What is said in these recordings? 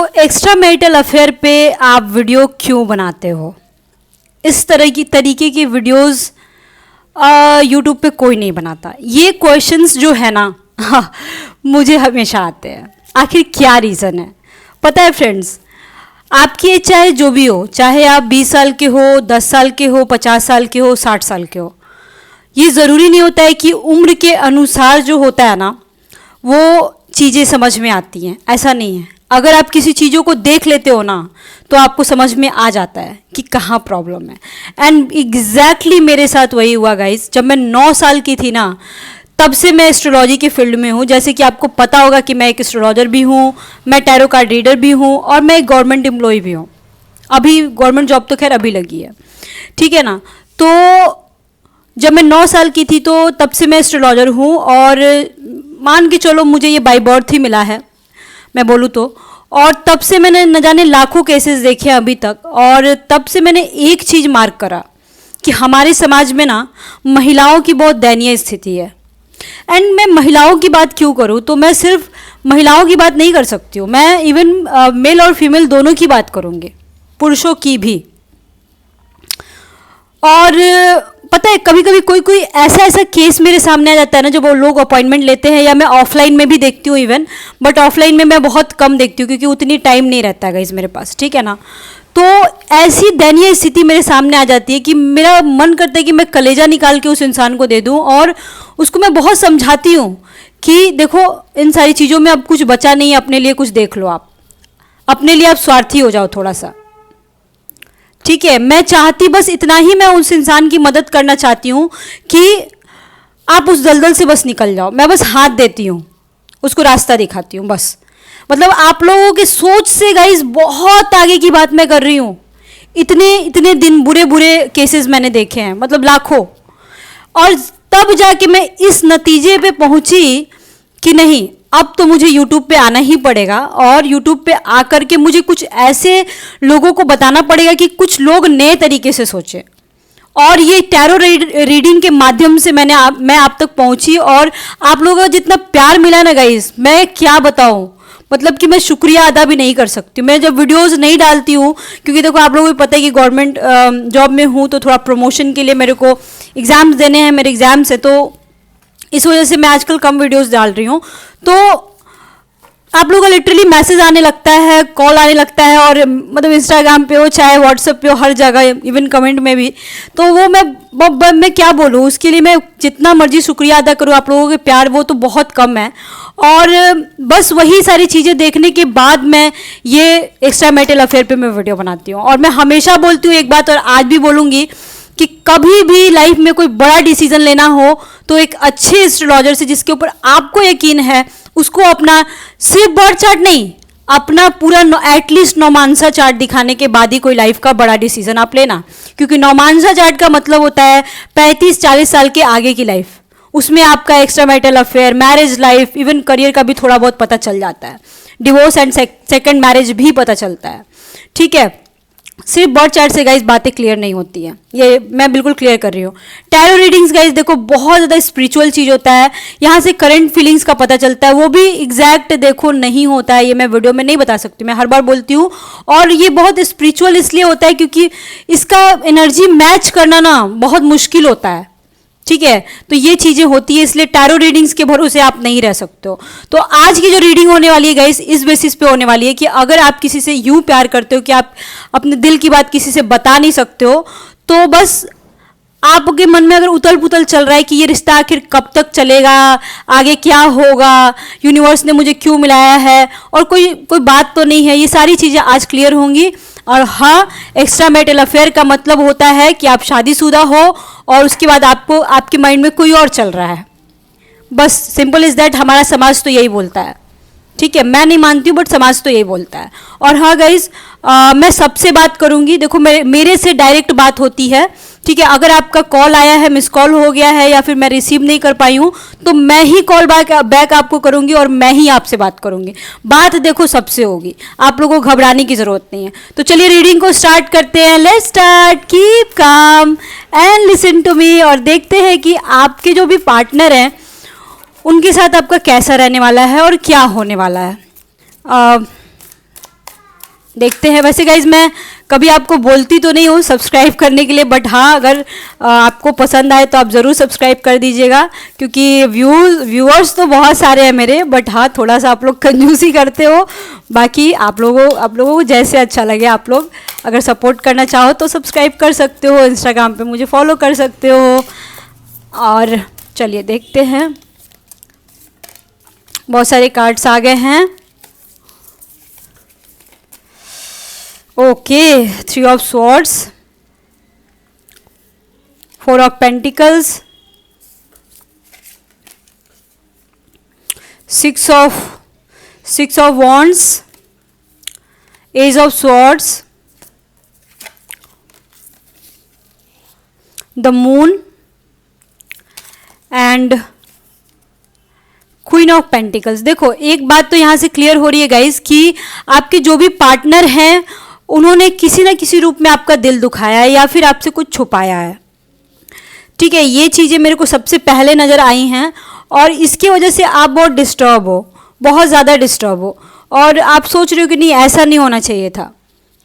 तो extra marital affair पे आप वीडियो क्यों बनाते हो? इस तरीके की वीडियोस यूट्यूब पे कोई नहीं बनाता। ये क्वेश्चंस जो है ना मुझे हमेशा आते हैं। आखिर क्या रीज़न है? पता है फ्रेंड्स, आपकी एज चाहे जो भी हो, चाहे आप 20 साल के हो, 10 साल के हो, 50 साल के हो, 60 साल के हो, ये ज़रूरी नहीं होता है कि उम्र के अनुसार जो होता है ना वो चीज़ें समझ में आती हैं। ऐसा नहीं है। अगर आप किसी चीज़ों को देख लेते हो ना तो आपको समझ में आ जाता है कि कहाँ प्रॉब्लम है। एंड एग्जैक्टली मेरे साथ वही हुआ गाइस। जब मैं 9 साल की थी ना तब से मैं एस्ट्रोलॉजी के फील्ड में हूँ। जैसे कि आपको पता होगा कि मैं एक एस्ट्रोलॉजर भी हूँ, मैं टैरो कार्ड रीडर भी हूँ और मैं एक गवर्नमेंट एम्प्लॉय भी हूँ। अभी गवर्नमेंट जॉब तो खैर अभी लगी है, ठीक है ना। तो जब मैं 9 साल की थी तो तब से मैं एस्ट्रोलॉजर हूँ और मान के चलो मुझे ये बाय बर्थ ही मिला है, मैं बोलूँ तो। और तब से मैंने न जाने लाखों केसेस देखे अभी तक, और तब से मैंने एक चीज़ मार्क करा कि हमारे समाज में ना महिलाओं की बहुत दयनीय स्थिति है। एंड मैं महिलाओं की बात क्यों करूँ, तो मैं सिर्फ महिलाओं की बात नहीं कर सकती हूँ, मैं इवन मेल और फीमेल दोनों की बात करूँगी, पुरुषों की भी। और पता है कभी कभी कोई ऐसा केस मेरे सामने आ जाता है ना, जब वो लोग अपॉइंटमेंट लेते हैं, या मैं ऑफलाइन में भी देखती हूँ इवन, बट ऑफलाइन में मैं बहुत कम देखती हूँ क्योंकि उतनी टाइम नहीं रहता है गाइस मेरे पास, ठीक है ना। तो ऐसी दयनीय स्थिति मेरे सामने आ जाती है कि मेरा मन करता है कि मैं कलेजा निकाल के उस इंसान को दे दूँ, और उसको मैं बहुत समझाती हूँ कि देखो इन सारी चीज़ों में अब कुछ बचा नहीं है, अपने लिए कुछ देख लो, आप अपने लिए आप स्वार्थी हो जाओ थोड़ा सा, ठीक है। मैं चाहती बस इतना ही, मैं उस इंसान की मदद करना चाहती हूँ कि आप उस दलदल से बस निकल जाओ। मैं बस हाथ देती हूँ, उसको रास्ता दिखाती हूँ बस। मतलब आप लोगों की सोच से गाइस बहुत आगे की बात मैं कर रही हूँ। इतने दिन बुरे केसेस मैंने देखे हैं, मतलब लाखों। और तब जाके मैं इस नतीजे पे पहुंची कि नहीं, अब तो मुझे YouTube पे आना ही पड़ेगा, और YouTube पे आकर के मुझे कुछ ऐसे लोगों को बताना पड़ेगा कि कुछ लोग नए तरीके से सोचें। और ये टैरो रीडिंग के माध्यम से मैं आप तक पहुंची, और आप लोगों का जितना प्यार मिला ना गाइस, मैं क्या बताऊं, मतलब कि मैं शुक्रिया अदा भी नहीं कर सकती। मैं जब वीडियोस नहीं डालती हूँ, क्योंकि देखो आप लोगों को पता है कि गवर्नमेंट जॉब में हूँ, तो थोड़ा प्रमोशन के लिए मेरे को एग्ज़ाम्स देने हैं, मेरे एग्ज़ाम्स है, तो इस वजह से मैं आजकल कम वीडियोस डाल रही हूँ। तो आप लोगों का लिटरली मैसेज आने लगता है, कॉल आने लगता है, और मतलब इंस्टाग्राम पे हो चाहे व्हाट्सएप पे हो, हर जगह, इवन कमेंट में भी। तो वो मैं क्या बोलूँ, उसके लिए मैं जितना मर्जी शुक्रिया अदा करूँ, आप लोगों के प्यार वो तो बहुत कम है। और बस वही सारी चीज़ें देखने के बाद मैं ये एक्स्ट्रा मैरिटल अफेयर पे मैं वीडियो बनाती हूँ। और मैं हमेशा बोलती हूँ एक बात, और आज भी बोलूँगी कि कभी भी लाइफ में कोई बड़ा डिसीजन लेना हो तो एक अच्छे एस्ट्रोलॉजर से, जिसके ऊपर आपको यकीन है, उसको अपना सिर्फ बर्थ चार्ट नहीं, अपना पूरा एटलीस्ट नौमांसा चार्ट दिखाने के बाद ही कोई लाइफ का बड़ा डिसीजन आप लेना। क्योंकि नौमांसा चार्ट का मतलब होता है 35-40 साल के आगे की लाइफ। उसमें आपका extra marital affair, marriage life, even career का भी थोड़ा बहुत पता चल जाता है। डिवोर्स एंड सेकंड मैरिज भी पता चलता है, ठीक है। सिर्फ बर्थ चार्ट से गाइस बातें क्लियर नहीं होती हैं, ये मैं बिल्कुल क्लियर कर रही हूँ। टैरो रीडिंग्स गाइस देखो बहुत ज़्यादा स्पिरिचुअल चीज़ होता है, यहाँ से करंट फीलिंग्स का पता चलता है, वो भी एग्जैक्ट देखो नहीं होता है, ये मैं वीडियो में नहीं बता सकती, मैं हर बार बोलती हूँ। और ये बहुत स्पिरिचुअल इसलिए होता है क्योंकि इसका एनर्जी मैच करना ना बहुत मुश्किल होता है, ठीक है। तो ये चीज़ें होती है, इसलिए टैरो रीडिंग्स के भरोसे आप नहीं रह सकते हो। तो आज की जो रीडिंग होने वाली है गाइस, इस बेसिस पे होने वाली है कि अगर आप किसी से यूं प्यार करते हो कि आप अपने दिल की बात किसी से बता नहीं सकते हो, तो बस आपके मन में अगर उथल पुथल चल रहा है कि ये रिश्ता आखिर कब तक चलेगा, आगे क्या होगा, यूनिवर्स ने मुझे क्यों मिलाया है, और कोई बात तो नहीं है, ये सारी चीज़ें आज क्लियर होंगी। और हाँ, एक्स्ट्रा मैरिटल अफेयर का मतलब होता है कि आप शादीशुदा हो और उसके बाद आपको आपके माइंड में कोई और चल रहा है, बस सिंपल इज दैट। हमारा समाज तो यही बोलता है, ठीक है। मैं नहीं मानती हूँ बट समाज तो यही बोलता है। और हाँ गाइज, मैं सबसे बात करूँगी, देखो मेरे से डायरेक्ट बात होती है, ठीक है। अगर आपका कॉल आया है, मिस कॉल हो गया है, या फिर मैं रिसीव नहीं कर पाई हूँ, तो मैं ही कॉल बैक आपको करूँगी और मैं ही आपसे बात करूँगी। बात देखो सबसे होगी, आप लोगों को घबराने की ज़रूरत नहीं है। तो चलिए रीडिंग को स्टार्ट करते हैं। Let's start. Keep calm and listen to me, और देखते हैं कि आपके जो भी पार्टनर हैं उनके साथ आपका कैसा रहने वाला है और क्या होने वाला है। देखते हैं। वैसे गाइज मैं कभी आपको बोलती तो नहीं हूँ सब्सक्राइब करने के लिए, बट हाँ अगर आपको पसंद आए तो आप ज़रूर सब्सक्राइब कर दीजिएगा, क्योंकि व्यूअर्स तो बहुत सारे हैं मेरे, बट हाँ थोड़ा सा आप लोग कंजूसी करते हो। बाकी आप लोगों को जैसे अच्छा लगे, आप लोग अगर सपोर्ट करना चाहो तो सब्सक्राइब कर सकते हो, इंस्टाग्राम पे मुझे फॉलो कर सकते हो। और चलिए देखते हैं, बहुत सारे कार्ड्स आ गए हैं। Okay, 3 of swords, 4 of pentacles, 6 of wands, ace of swords, the moon and queen of pentacles. देखो एक बात तो यहाँ से क्लियर हो रही है गाइज कि आपके जो भी पार्टनर हैं उन्होंने किसी ना किसी रूप में आपका दिल दुखाया है या फिर आपसे कुछ छुपाया है। ठीक है, ये चीज़ें मेरे को सबसे पहले नज़र आई हैं और इसकी वजह से आप बहुत डिस्टर्ब हो, बहुत ज़्यादा डिस्टर्ब हो और आप सोच रहे हो कि नहीं ऐसा नहीं होना चाहिए था।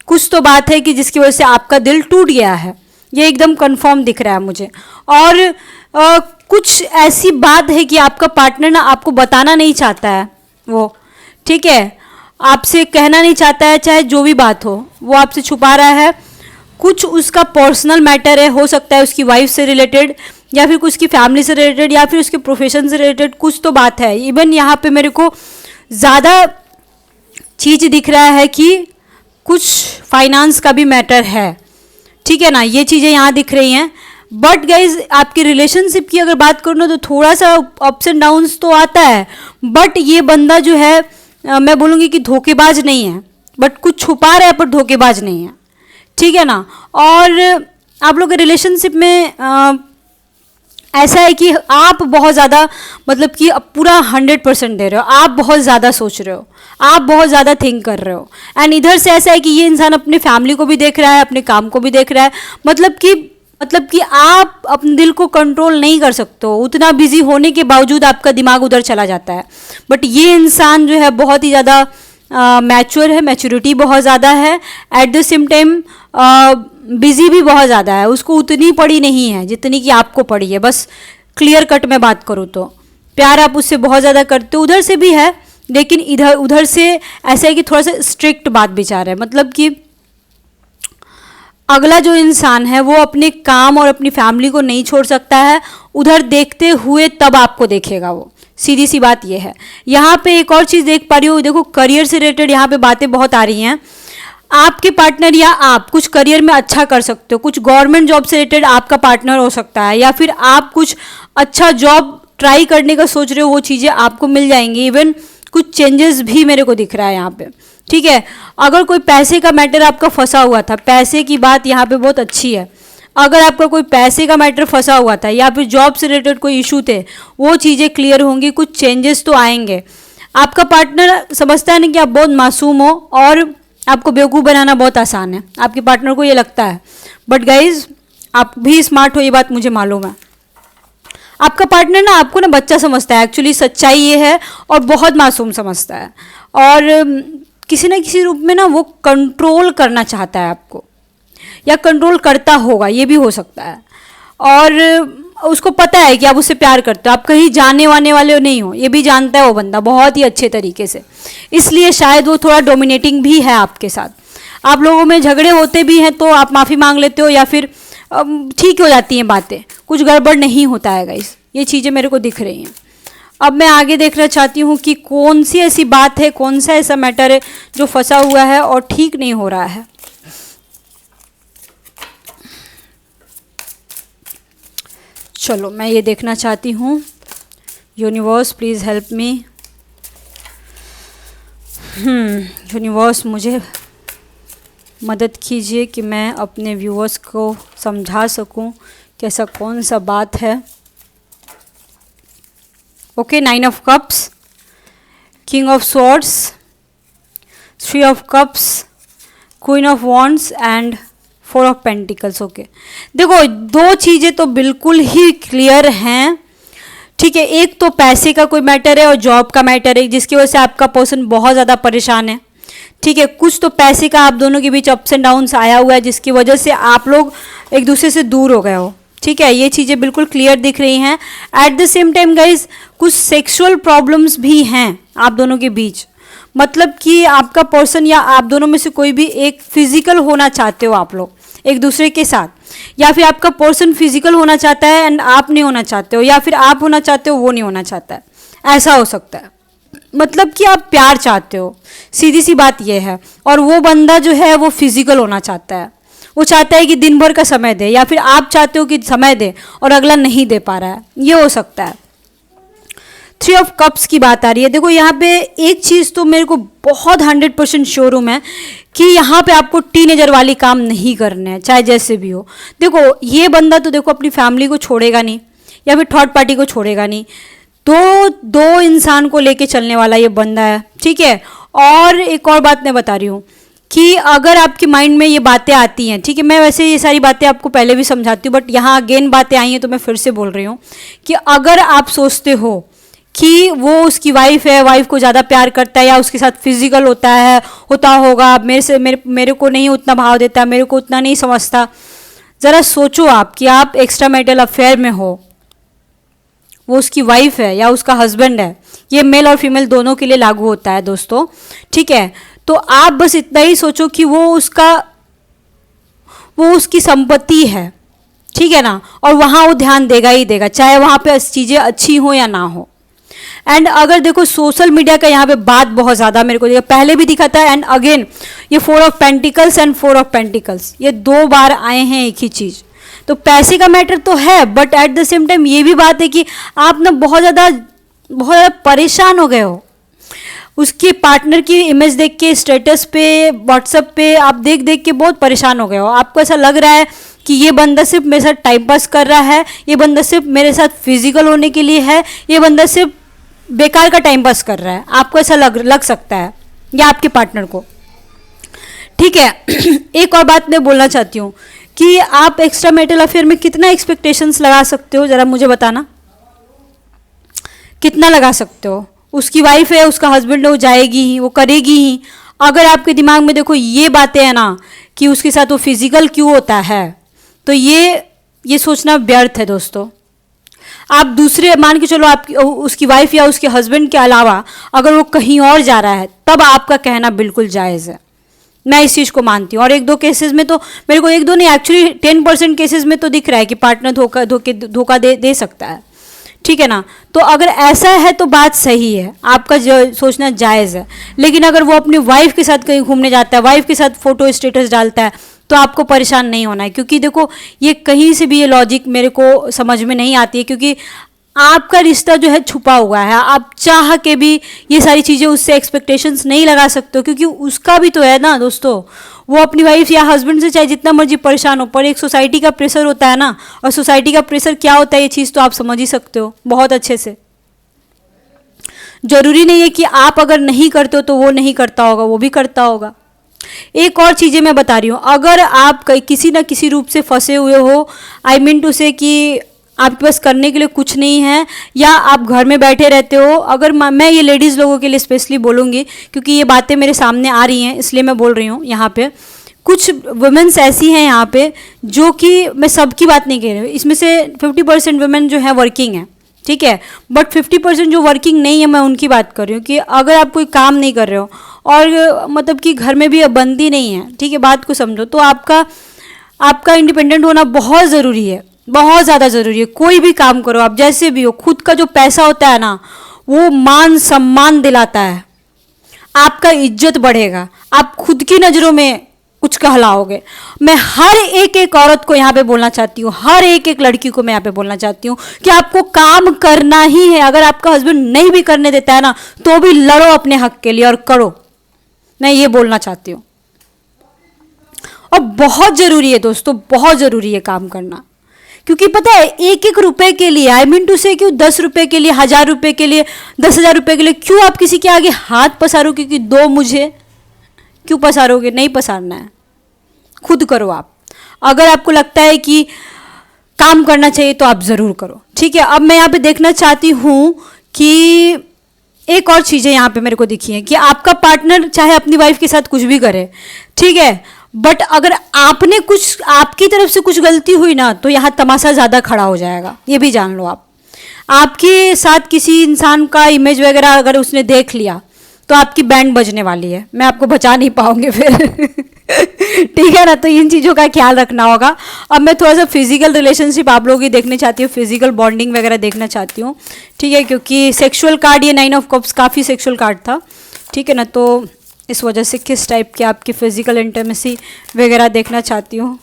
कुछ तो बात है कि जिसकी वजह से आपका दिल टूट गया है, ये एकदम कंफर्म दिख रहा है मुझे। और कुछ ऐसी बात है कि आपका पार्टनर ना आपको बताना नहीं चाहता है, वो ठीक है आपसे कहना नहीं चाहता है, चाहे जो भी बात हो वो आपसे छुपा रहा है। कुछ उसका पर्सनल मैटर है, हो सकता है उसकी वाइफ से रिलेटेड या फिर उसकी फैमिली से रिलेटेड या फिर उसके प्रोफेशन से रिलेटेड कुछ तो बात है। इवन यहाँ पे मेरे को ज़्यादा चीज़ दिख रहा है कि कुछ फाइनेंस का भी मैटर है, ठीक है ना, ये चीज़ें यहाँ दिख रही हैं। बट गाइज आपकी रिलेशनशिप की अगर बात करूँ ना तो थोड़ा सा अप्स एंड डाउन्स तो आता है, बट ये बंदा जो है मैं बोलूँगी कि धोखेबाज नहीं है, बट कुछ छुपा रहा है पर धोखेबाज नहीं है, ठीक है ना। और आप लोग के रिलेशनशिप में ऐसा है कि आप बहुत ज़्यादा मतलब कि पूरा 100% दे रहे हो, आप बहुत ज़्यादा सोच रहे हो, आप बहुत ज़्यादा थिंक कर रहे हो। एंड इधर से ऐसा है कि ये इंसान अपने फैमिली को भी देख रहा है, अपने काम को भी देख रहा है, मतलब कि आप अपने दिल को कंट्रोल नहीं कर सकते हो, उतना बिजी होने के बावजूद आपका दिमाग उधर चला जाता है। बट ये इंसान जो है बहुत ही ज़्यादा मैच्योर है, मैच्योरिटी बहुत ज़्यादा है, at the same time busy भी बहुत ज़्यादा है, उसको उतनी पड़ी नहीं है जितनी कि आपको पड़ी है। बस क्लियर कट में बात करूँ तो प्यार आप उससे बहुत ज़्यादा करते हो, उधर से भी है, लेकिन उधर से ऐसा है कि थोड़ा सा स्ट्रिक्ट बात विचार है, मतलब कि अगला जो इंसान है वो अपने काम और अपनी फैमिली को नहीं छोड़ सकता है, उधर देखते हुए तब आपको देखेगा वो, सीधी सी बात ये है। यहाँ पे एक और चीज़ देख पा रही हो, देखो करियर से रिलेटेड यहाँ पे बातें बहुत आ रही हैं। आपके पार्टनर या आप कुछ करियर में अच्छा कर सकते हो, कुछ गवर्नमेंट जॉब से रिलेटेड आपका पार्टनर हो सकता है, या फिर आप कुछ अच्छा जॉब ट्राई करने का सोच रहे हो, वो चीज़ें आपको मिल जाएंगी। इवन कुछ चेंजेस भी मेरे को दिख रहा है यहाँ पे, ठीक है। अगर कोई पैसे का मैटर आपका फंसा हुआ था, पैसे की बात यहाँ पे बहुत अच्छी है, अगर आपका कोई पैसे का मैटर फंसा हुआ था या फिर जॉब से रिलेटेड कोई इशू थे, वो चीज़ें क्लियर होंगी, कुछ चेंजेस तो आएंगे। आपका पार्टनर समझता है ना कि आप बहुत मासूम हो और आपको बेवकूफ़ बनाना बहुत आसान है, आपके पार्टनर को ये लगता है। बट गाइज आप भी स्मार्ट हो, ये बात मुझे मालूम है। आपका पार्टनर ना आपको ना बच्चा समझता है, एक्चुअली सच्चाई ये है, और बहुत मासूम समझता है, और किसी न किसी रूप में ना वो कंट्रोल करना चाहता है आपको, या कंट्रोल करता होगा, ये भी हो सकता है। और उसको पता है कि आप उससे प्यार करते हो, आप कहीं जाने वाने वाले नहीं हो, ये भी जानता है वो बंदा बहुत ही अच्छे तरीके से, इसलिए शायद वो थोड़ा डोमिनेटिंग भी है आपके साथ। आप लोगों में झगड़े होते भी हैं तो आप माफ़ी मांग लेते हो या फिर ठीक हो जाती हैं बातें, कुछ गड़बड़ नहीं होता है गाइस, ये चीज़ें मेरे को दिख रही हैं। अब मैं आगे देखना चाहती हूँ कि कौन सी ऐसी बात है, कौन सा ऐसा मैटर है जो फंसा हुआ है और ठीक नहीं हो रहा है। चलो मैं ये देखना चाहती हूँ, universe please help me. Universe मुझे मदद कीजिए कि मैं अपने व्यूअर्स को समझा सकूं कि ऐसा कौन सा बात है। Okay, 9 of cups, king of swords, 3 of cups, queen of wands and 4 of pentacles. Okay, देखो दो चीज़ें तो बिल्कुल ही क्लियर हैं, ठीक है। एक तो पैसे का कोई मैटर है और जॉब का मैटर है, जिसकी वजह से आपका पर्सन बहुत ज़्यादा परेशान है, ठीक है, कुछ तो पैसे का आप दोनों के बीच अप्स एंड डाउन्स आया हुआ है जिसकी वजह से आप लोग एक दूसरे से दूर हो गए हो। ठीक है, ये चीज़ें बिल्कुल क्लियर दिख रही हैं। At the same time guys कुछ सेक्सुअल प्रॉब्लम्स भी हैं आप दोनों के बीच, मतलब कि आपका पर्सन या आप दोनों में से कोई भी एक फिजिकल होना चाहते हो आप लोग एक दूसरे के साथ, या फिर आपका पर्सन फिजिकल होना चाहता है एंड आप नहीं होना चाहते हो, या फिर आप होना चाहते हो वो नहीं होना चाहता है, ऐसा हो सकता है। मतलब कि आप प्यार चाहते हो, सीधी सी बात यह है, और वो बंदा जो है वो फिजिकल होना चाहता है, वो चाहता है कि दिन भर का समय दे, या फिर आप चाहते हो कि समय दे और अगला नहीं दे पा रहा है, ये हो सकता है। 3 ऑफ कप्स की बात आ रही है। देखो यहाँ पे एक चीज़ तो मेरे को बहुत 100% श्योर हूँ मैं कि यहाँ पे आपको टीनेजर वाली काम नहीं करने हैं, चाहे जैसे भी हो। देखो ये बंदा तो देखो अपनी फैमिली को छोड़ेगा नहीं या फिर थर्ड पार्टी को छोड़ेगा नहीं, तो दो इंसान को लेके चलने वाला ये बंदा है। ठीक है, और एक और बात मैं बता रही हूँ कि अगर आपके माइंड में ये बातें आती हैं, ठीक है, मैं वैसे ये सारी बातें आपको पहले भी समझाती हूँ बट यहाँ अगेन बातें आई हैं तो मैं फिर से बोल रही हूँ कि अगर आप सोचते हो कि वो उसकी वाइफ है, वाइफ को ज़्यादा प्यार करता है या उसके साथ फिजिकल होता होगा, मेरे को नहीं उतना भाव देता, मेरे को उतना नहीं समझता, ज़रा सोचो आप कि आप एक्स्ट्रा मैरिटल अफेयर में हो, वो उसकी वाइफ है या उसका हस्बैंड है। ये मेल और फीमेल दोनों के लिए लागू होता है दोस्तों। ठीक है, तो आप बस इतना ही सोचो कि वो उसकी संपत्ति है, ठीक है ना, और वहाँ वो ध्यान देगा ही देगा, चाहे वहाँ पे चीज़ें अच्छी हो या ना हो। एंड अगर देखो सोशल मीडिया का यहाँ पे बात बहुत ज़्यादा मेरे को पहले भी दिखा था, एंड अगेन ये 4 of pentacles and 4 of pentacles ये 2 बार आए हैं एक ही चीज़। तो पैसे का मैटर तो है but at the same time ये भी बात है कि आप ना बहुत ज़्यादा परेशान हो गए हो। उसके पार्टनर की इमेज देख के, स्टेटस पे, व्हाट्सएप पे आप देख देख के बहुत परेशान हो गए हो। आपको ऐसा लग रहा है कि ये बंदा सिर्फ मेरे साथ टाइम पास कर रहा है, ये बंदा सिर्फ मेरे साथ फिजिकल होने के लिए है, ये बंदा सिर्फ बेकार का टाइम पास कर रहा है। आपको ऐसा लग सकता है या आपके पार्टनर को। ठीक है, एक और बात मैं बोलना चाहती हूँ कि आप एक्स्ट्रा मैरिटल अफेयर में कितना एक्सपेक्टेशंस लगा सकते हो, ज़रा मुझे बताना, कितना लगा सकते हो। उसकी वाइफ है, उसका हस्बैंड है, वो जाएगी ही, वो करेगी ही। अगर आपके दिमाग में देखो ये बातें हैं ना कि उसके साथ वो फिजिकल क्यों होता है, तो ये सोचना व्यर्थ है दोस्तों। आप दूसरे मान के चलो, आपकी उसकी वाइफ या उसके हस्बैंड के अलावा अगर वो कहीं और जा रहा है तब आपका कहना बिल्कुल जायज़ है, मैं इस चीज़ को मानती हूँ। और 1-2 केसेस में तो मेरे को 1-2 नहीं, एक्चुअली 10% केसेस में तो दिख रहा है कि पार्टनर धोखा दे सकता है। ठीक है ना, तो अगर ऐसा है तो बात सही है, आपका जो सोचना जायज़ है। लेकिन अगर वो अपनी वाइफ के साथ कहीं घूमने जाता है, वाइफ के साथ फोटो स्टेटस डालता है, तो आपको परेशान नहीं होना है। क्योंकि देखो ये कहीं से भी ये लॉजिक मेरे को समझ में नहीं आती है, क्योंकि आपका रिश्ता जो है छुपा हुआ है। आप चाह के भी ये सारी चीज़ें उससे एक्सपेक्टेशंस नहीं लगा सकते हो, क्योंकि उसका भी तो है ना दोस्तों। वो अपनी वाइफ या हस्बैंड से चाहे जितना मर्जी परेशान हो, पर एक सोसाइटी का प्रेशर होता है ना, और सोसाइटी का प्रेशर क्या होता है ये चीज़ तो आप समझ ही सकते हो बहुत अच्छे से। जरूरी नहीं है कि आप अगर नहीं करते हो तो वो नहीं करता होगा, वो भी करता होगा। एक और चीज़ें मैं बता रही हूँ, अगर आप किसी ना किसी रूप से फंसे हुए हो, आई मीन टू से कि आपके पास करने के लिए कुछ नहीं है या आप घर में बैठे रहते हो, अगर मैं ये लेडीज़ लोगों के लिए स्पेशली बोलूँगी क्योंकि ये बातें मेरे सामने आ रही हैं इसलिए मैं बोल रही हूँ। यहाँ पे कुछ वुमेन्स ऐसी हैं यहाँ पे जो कि, मैं सबकी बात नहीं कह रही हूँ, इसमें से 50% वुमेन जो है वर्किंग है, ठीक है, बट 50% जो वर्किंग नहीं है मैं उनकी बात कर रही हूँ कि अगर आप कोई काम नहीं कर रहे हो और मतलब कि घर में भी बंदी नहीं है, ठीक है, बात को समझो, तो आपका इंडिपेंडेंट होना बहुत ज़रूरी है, बहुत ज़्यादा ज़रूरी है। कोई भी काम करो आप, जैसे भी हो, खुद का जो पैसा होता है ना वो मान सम्मान दिलाता है, आपका इज्जत बढ़ेगा, आप खुद की नज़रों में कुछ कहलाओगे। मैं हर एक औरत को यहाँ पे बोलना चाहती हूँ, हर एक लड़की को मैं यहाँ पे बोलना चाहती हूँ कि आपको काम करना ही है। अगर आपका हस्बैंड नहीं भी करने देता है ना तो भी लड़ो अपने हक के लिए और करो, मैं ये बोलना चाहती हूँ। और बहुत ज़रूरी है दोस्तों, बहुत ज़रूरी है काम करना, क्योंकि पता है 1-1 रुपए के लिए, आई मीन टू से, क्यों 10 रुपए के लिए, 1000 रुपए के लिए, 10,000 रुपए के लिए क्यों आप किसी के आगे हाथ पसारो, क्योंकि दो मुझे क्यों पसारोगे? नहीं पसारना है, खुद करो आप। अगर आपको लगता है कि काम करना चाहिए तो आप ज़रूर करो, ठीक है। अब मैं यहाँ पे देखना चाहती हूँ कि एक और चीज़ें यहाँ पे मेरे को दिखी है कि आपका पार्टनर चाहे अपनी वाइफ के साथ कुछ भी करे, ठीक है, बट अगर आपने कुछ, आपकी तरफ से कुछ गलती हुई ना, तो यहाँ तमाशा ज़्यादा खड़ा हो जाएगा, ये भी जान लो आप। आपके साथ किसी इंसान का इमेज वगैरह अगर उसने देख लिया तो आपकी बैंड बजने वाली है, मैं आपको बचा नहीं पाऊंगी फिर ठीक है ना, तो इन चीज़ों का ख्याल रखना होगा। अब मैं थोड़ा सा फिजिकल रिलेशनशिप आप लोगों की देखना चाहती हूँ, फिजिकल बॉन्डिंग वगैरह देखना चाहती हूँ, ठीक है, क्योंकि सेक्सुअल कार्ड, ये 9 ऑफ कप्स काफ़ी सेक्सुअल कार्ड था, ठीक है ना, तो इस वजह से किस टाइप की आपकी फिजिकल इंटीमेसी वगैरह देखना चाहती हूँ।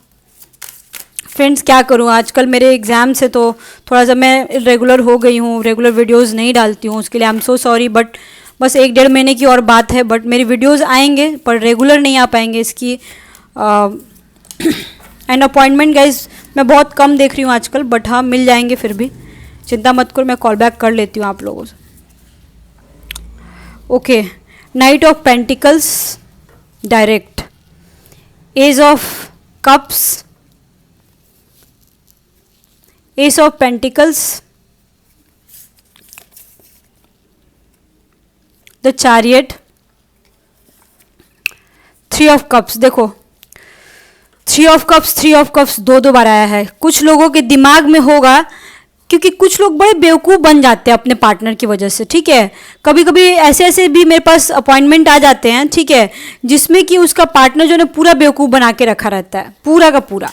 फ्रेंड्स क्या करूँ, आजकल मेरे एग्ज़ाम से तो थोड़ा सा मैं रेगुलर हो गई हूँ, रेगुलर वीडियोस नहीं डालती हूँ, उसके लिए आई एम सो सॉरी, बट बस 1-1.5 महीने की और बात है, बट मेरी वीडियोस आएंगे पर रेगुलर नहीं आ पाएंगे इसकी। एंड अपॉइंटमेंट गाइज मैं बहुत कम देख रही हूँ आजकल, बट हाँ मिल जाएंगे, फिर भी चिंता मत करो, मैं कॉल बैक कर लेती हूँ आप लोगों से। Okay, knight of pentacles direct, ace of cups, ace of pentacles, the chariot, 3 of cups. देखो 3 ऑफ कप्स, 3 ऑफ कप्स 2 बार आया है। कुछ लोगों के दिमाग में होगा, क्योंकि कुछ लोग बड़े बेवकूफ़ बन जाते हैं अपने पार्टनर की वजह से, ठीक है। कभी कभी ऐसे ऐसे भी मेरे पास अपॉइंटमेंट आ जाते हैं, ठीक है, जिसमें कि उसका पार्टनर जो है पूरा बेवकूफ़ बना के रखा रहता है, पूरा का पूरा।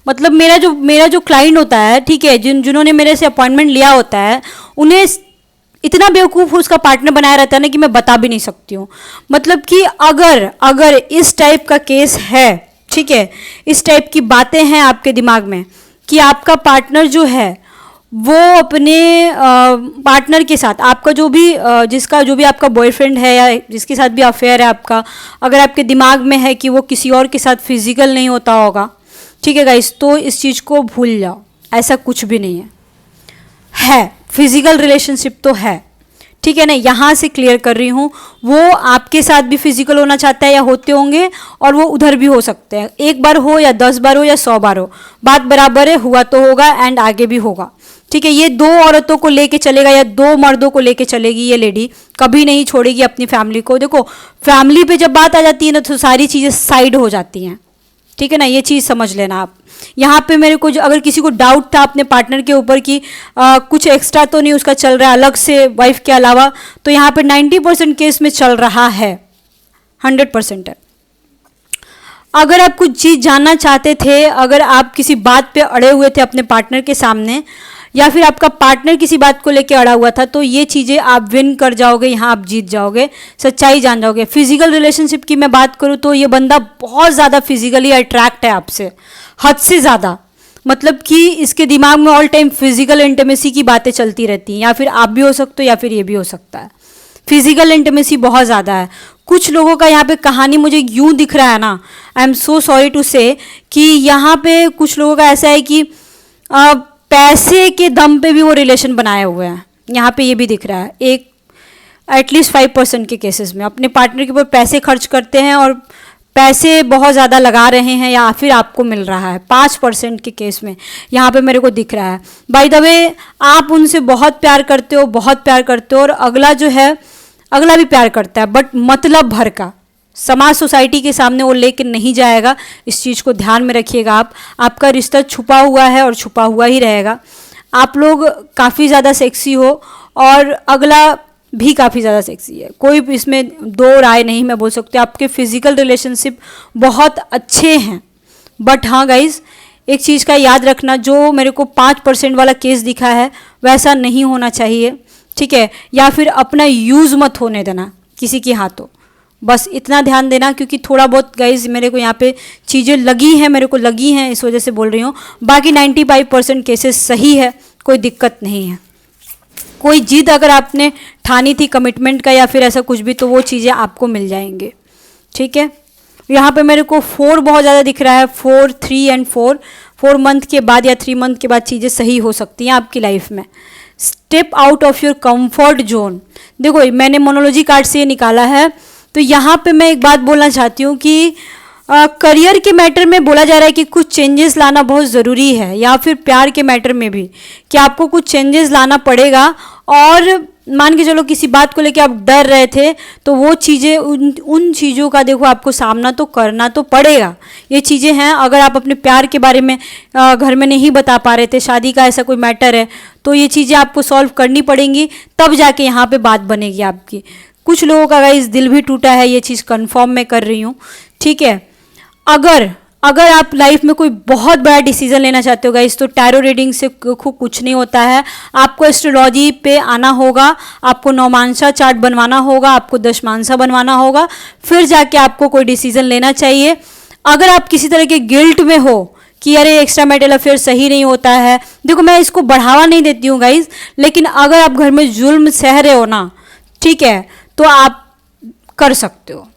मतलब मेरा जो क्लाइंट होता है, ठीक है, जिन्होंने मेरे से अपॉइंटमेंट लिया होता है, उन्हें इतना बेवकूफ़ उसका पार्टनर बनाया रहता है ना कि मैं बता भी नहीं सकती हूँ। मतलब कि अगर इस टाइप का केस है, ठीक है, इस टाइप की बातें हैं आपके दिमाग में कि आपका पार्टनर जो है वो अपने पार्टनर के साथ, आपका जो भी आपका बॉयफ्रेंड है या जिसके साथ भी अफेयर है आपका, अगर आपके दिमाग में है कि वो किसी और के साथ फिजिकल नहीं होता होगा, ठीक है गाइस, तो इस चीज़ को भूल जाओ, ऐसा कुछ भी नहीं है फिजिकल रिलेशनशिप तो है, ठीक है ना। यहाँ से क्लियर कर रही हूँ, वो आपके साथ भी फिजिकल होना चाहता है या होते होंगे, और वो उधर भी हो सकते हैं, 1 बार हो या 10 बार हो या 100 बार हो, बात बराबर है, हुआ तो होगा एंड आगे भी होगा, ठीक है। ये 2 औरतों को लेके चलेगा या 2 मर्दों को लेके चलेगी, ये लेडी कभी नहीं छोड़ेगी अपनी फैमिली को। देखो फैमिली पे जब बात आ जाती है ना, तो सारी चीज़ें साइड हो जाती हैं, ठीक है ना, ये चीज़ समझ लेना आप। यहाँ पे मेरे को अगर किसी को डाउट था अपने पार्टनर के ऊपर कि कुछ एक्स्ट्रा तो नहीं उसका चल रहा है अलग से वाइफ के अलावा, तो यहाँ पे 90% केस में चल रहा है, 100% है। अगर आप कुछ चीज़ जानना चाहते थे, अगर आप किसी बात पे अड़े हुए थे अपने पार्टनर के सामने, या फिर आपका पार्टनर किसी बात को लेके अड़ा हुआ था, तो ये चीज़ें आप विन कर जाओगे, यहाँ आप जीत जाओगे, सच्चाई जान जाओगे। फिजिकल रिलेशनशिप की मैं बात करूँ तो ये बंदा बहुत ज़्यादा फिजिकली अट्रैक्ट है आपसे, हद से ज़्यादा। मतलब कि इसके दिमाग में ऑल टाइम फिजिकल इंटीमेसी की बातें चलती रहती हैं, या फिर आप भी हो सकते हो या फिर ये भी हो सकता है। फिजिकल इंटीमेसी बहुत ज़्यादा है। कुछ लोगों का यहाँ पे कहानी मुझे यूँ दिख रहा है ना, I am so sorry to say, कि यहाँ पे कुछ लोगों का ऐसा है कि पैसे के दम पे भी वो रिलेशन बनाए हुए हैं, यहाँ पे ये भी दिख रहा है। एक एटलीस्ट 5% के केसेस में अपने पार्टनर के ऊपर पैसे खर्च करते हैं और पैसे बहुत ज़्यादा लगा रहे हैं, या फिर आपको मिल रहा है। 5% के केस में यहाँ पे मेरे को दिख रहा है। बाय द वे आप उनसे बहुत प्यार करते हो, बहुत प्यार करते हो, और अगला जो है अगला भी प्यार करता है, बट मतलब भर का समाज सोसाइटी के सामने वो लेके नहीं जाएगा। इस चीज़ को ध्यान में रखिएगा आप। आपका रिश्ता छुपा हुआ है और छुपा हुआ ही रहेगा। आप लोग काफ़ी ज़्यादा सेक्सी हो और अगला भी काफ़ी ज़्यादा सेक्सी है, कोई इसमें 2 राय नहीं मैं बोल सकती। आपके फिजिकल रिलेशनशिप बहुत अच्छे हैं, बट हाँ गाइज एक चीज़ का याद रखना, जो मेरे को 5% वाला केस दिखा है वैसा नहीं होना चाहिए, ठीक है। या फिर अपना यूज़ मत होने देना किसी के हाथों, बस इतना ध्यान देना। क्योंकि थोड़ा बहुत गाइज मेरे को यहाँ पे चीज़ें लगी हैं, इस वजह से बोल रही हूँ। बाकी 95% केसेस सही है, कोई दिक्कत नहीं है। कोई जिद अगर आपने ठानी थी कमिटमेंट का या फिर ऐसा कुछ भी, तो वो चीज़ें आपको मिल जाएंगे, ठीक है। यहाँ पे मेरे को 4 बहुत ज़्यादा दिख रहा है, 4, 3 एंड 4 मंथ के बाद या 3 मंथ के बाद चीज़ें सही हो सकती हैं आपकी लाइफ में। Step out of your comfort zone. देखो मैंने मोनोलॉजी कार्ड से ये निकाला है, तो यहाँ पे मैं एक बात बोलना चाहती हूँ कि करियर के मैटर में बोला जा रहा है कि कुछ चेंजेस लाना बहुत ज़रूरी है, या फिर प्यार के मैटर में भी कि आपको कुछ चेंजेस लाना पड़ेगा। और मान के चलो किसी बात को लेके आप डर रहे थे, तो वो चीज़ें उन चीज़ों का देखो आपको सामना तो करना तो पड़ेगा। ये चीज़ें हैं, अगर आप अपने प्यार के बारे में घर में नहीं बता पा रहे थे, शादी का ऐसा कोई मैटर है, तो ये चीज़ें आपको सॉल्व करनी पड़ेंगी, तब जाके यहाँ पे बात बनेगी आपकी। कुछ लोगों का गाइस दिल भी टूटा है, ये चीज़ कंफर्म मैं कर रही हूँ, ठीक है। अगर आप लाइफ में कोई बहुत बड़ा डिसीजन लेना चाहते हो गाइस, तो टैरो रीडिंग से कुछ नहीं होता है। आपको एस्ट्रोलॉजी पे आना होगा, आपको नौमांसा चार्ट बनवाना होगा, आपको दशमांसा बनवाना होगा, फिर जाके आपको कोई डिसीजन लेना चाहिए। अगर आप किसी तरह के गिल्ट में हो कि अरे एक्स्ट्रा मैरिटल अफेयर सही नहीं होता है, देखो मैं इसको बढ़ावा नहीं देती हूँ गाइज, लेकिन अगर आप घर में जुल्म सह रहे हो ना, ठीक है, तो आप कर सकते हो,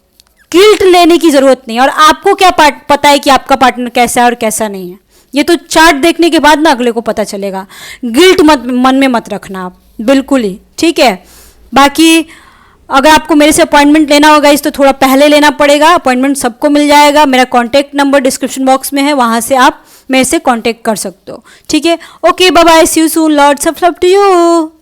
गिल्ट लेने की जरूरत नहीं। और आपको क्या पता है कि आपका पार्टनर कैसा है और कैसा नहीं है, ये तो चार्ट देखने के बाद ना अगले को पता चलेगा। गिल्ट मन में मत रखना आप, बिल्कुल ही, ठीक है। बाकी अगर आपको मेरे से अपॉइंटमेंट लेना होगा इस, तो थोड़ा पहले लेना पड़ेगा। अपॉइंटमेंट सबको मिल जाएगा, मेरा कॉन्टैक्ट नंबर डिस्क्रिप्शन बॉक्स में है, वहां से आप मेरे से कॉन्टैक्ट कर सकते हो, ठीक है। Okay, bye bye, see you soon, lots of love to you.